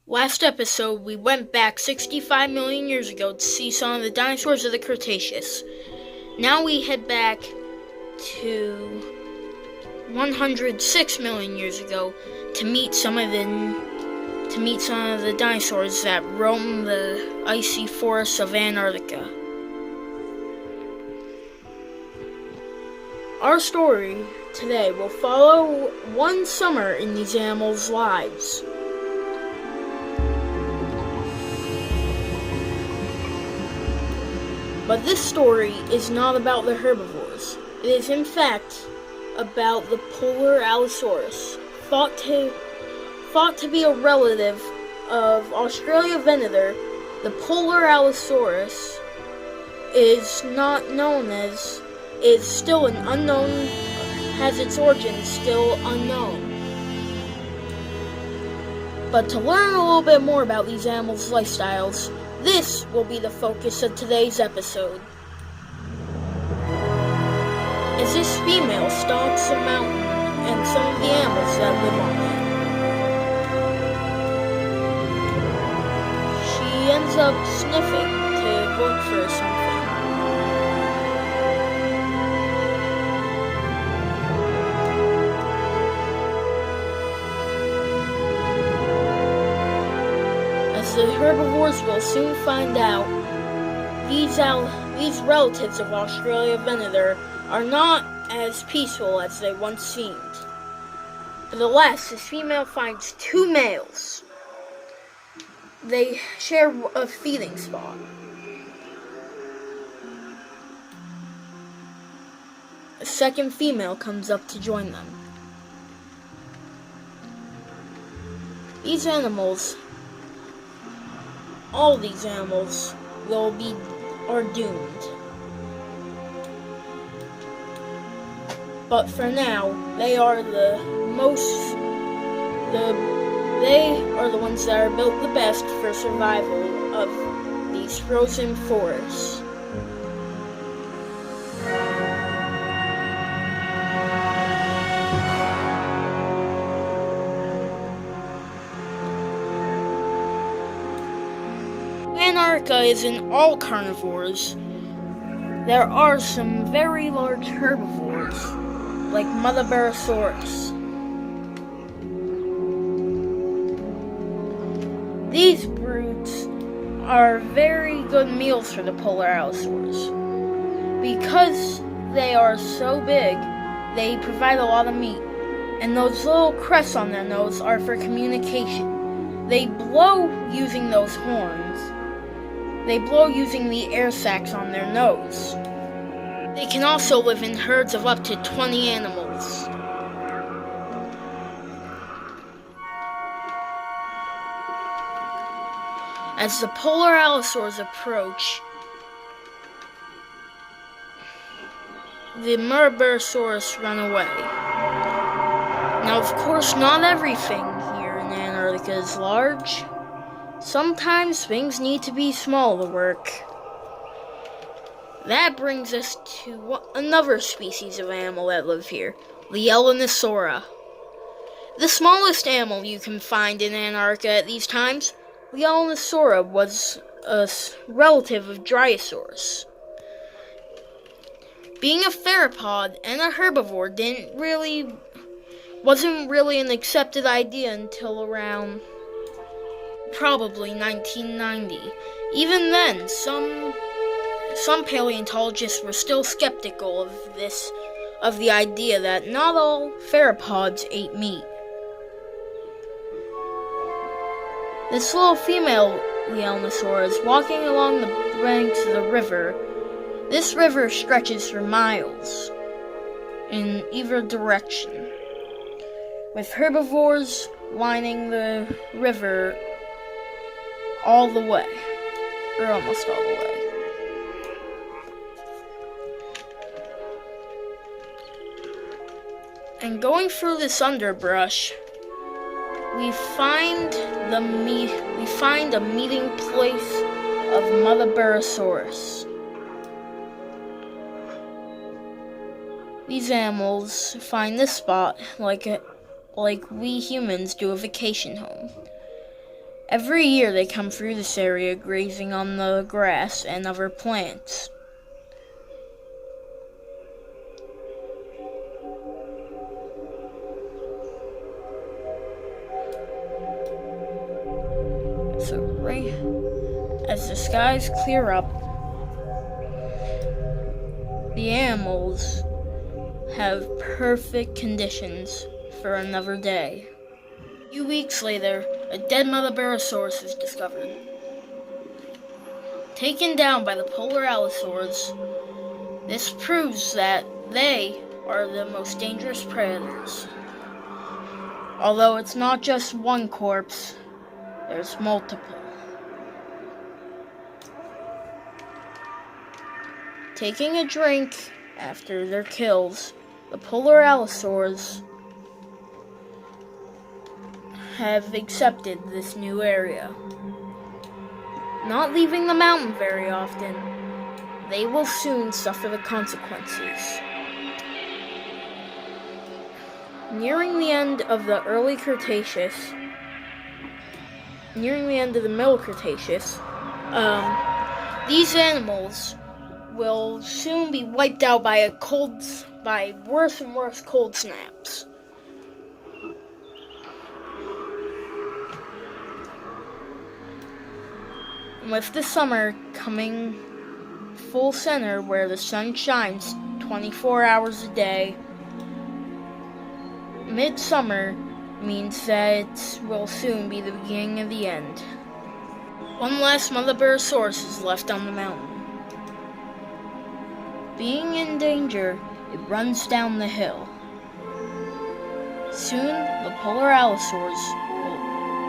Last episode, we went back 65 million years ago to see some of the dinosaurs of the Cretaceous. Now we head back to 106 million years ago to meet some of the dinosaurs that roam the icy forests of Antarctica. Our story today will follow one summer in these animals' lives. But this story is not about the herbivores. It is in fact about the polar Allosaurus, thought to be a relative of Australopithecus. The polar Allosaurus is still an unknown, has its origins still unknown. But to learn a little bit more about these animals' lifestyles, this will be the focus of today's episode. As this female stalks a mountain and some of the animals that live on it, she ends up sniffing to look for something. As the herbivores will soon find out, these relatives of Australopithecus are not as peaceful as they once seemed. Nevertheless, this female finds two males. They share a feeding spot. A second female comes up to join them. All these animals are doomed. But for now, they are the ones that are built the best for survival of these frozen forests. Antarctica isn't all carnivores. There are some very large herbivores, like Motherbarosaurus. These brutes are very good meals for the polar Allosaurus. Because they are so big, they provide a lot of meat, and those little crests on their nose are for communication. They blow using those horns. They blow using the air sacs on their nose. They can also live in herds of up to 20 animals. As the polar Allosaurs approach, the Murbasaurus run away. Now, of course, not everything here in Antarctica is large. Sometimes things need to be small to work. That brings us to another species of animal that live here, the Elenosaura. The smallest animal you can find in Antarctica at these times, the Elenosaura was a relative of Dryosaurus. Being a theropod and a herbivore wasn't really an accepted idea until around probably 1990. Even then, some paleontologists were still skeptical of the idea that not all theropods ate meat. This little female Elenosaur is walking along the banks of the river. This river stretches for miles in either direction, with herbivores lining the river all the way, or almost all the way. And going through this underbrush, we find a meeting place of Motherbarosaurus. These animals find this spot like we humans do a vacation home. Every year they come through this area grazing on the grass and other plants. So right as the skies clear up, the animals have perfect conditions for another day. A few weeks later, a dead mother bearosaurus is discovered. Taken down by the polar allosaurs, this proves that they are the most dangerous predators. Although it's not just one corpse, there's multiple. Taking a drink after their kills, the polar allosaurs have accepted this new area. Not leaving the mountain very often, they will soon suffer the consequences. Nearing the end of the Middle Cretaceous, these animals will soon be wiped out by worse and worse cold snaps. With the summer coming full center where the sun shines 24 hours a day, midsummer means that it will soon be the beginning of the end. One last mother bearosaurus is left on the mountain. Being in danger, it runs down the hill. Soon, the polar allosaurs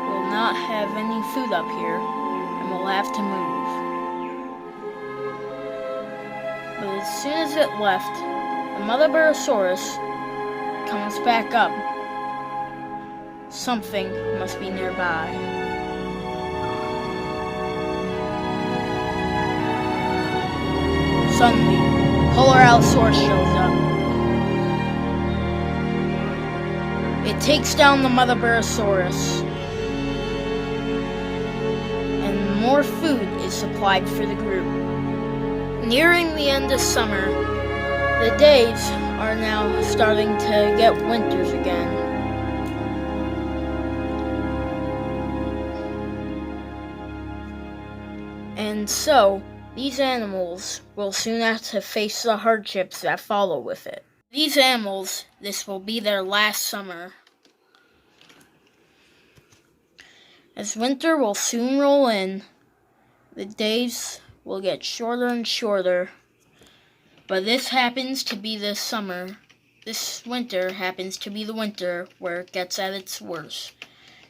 will not have any food up here and will have to move. But as soon as it left, the mother bearosaurus comes back up. Something must be nearby. Suddenly, polar allosaurus shows up. It takes down the mother bearosaurus, and more food is supplied for the group. Nearing the end of summer, the days are now starting to get winters again. And so, these animals will soon have to face the hardships that follow with it. These animals, this will be their last summer. As winter will soon roll in, the days will get shorter and shorter. But this happens to be the summer. This winter happens to be the winter where it gets at its worst.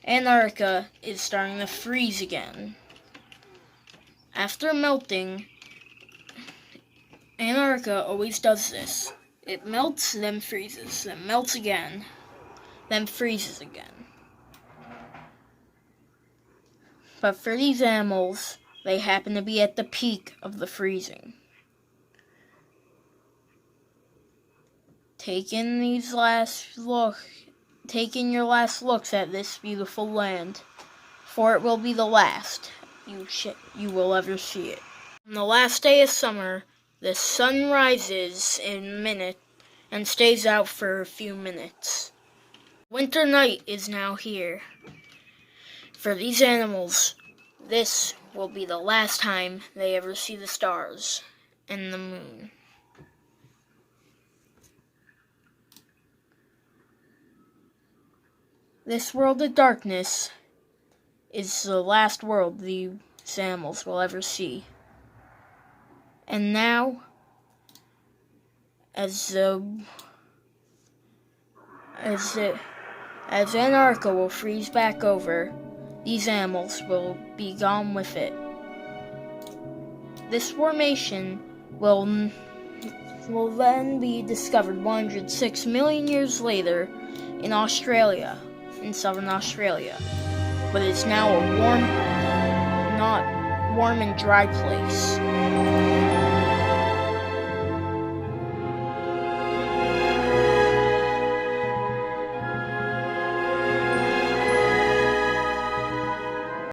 Antarctica is starting to freeze again. After melting, Antarctica always does this. It melts, then freezes, then melts again, then freezes again. But for these animals, they happen to be at the peak of the freezing. Taking your last looks at this beautiful land, for it will be the last you will ever see it. On the last day of summer, the sun rises in a minute and stays out for a few minutes. Winter night is now here. For these animals, this will be the last time they ever see the stars and the moon. This world of darkness is the last world these animals will ever see. And now, as Antarctica will freeze back over, these animals will be gone with it. This formation will then be discovered 106 million years later in Australia, in southern Australia. But it's now a not warm and dry place.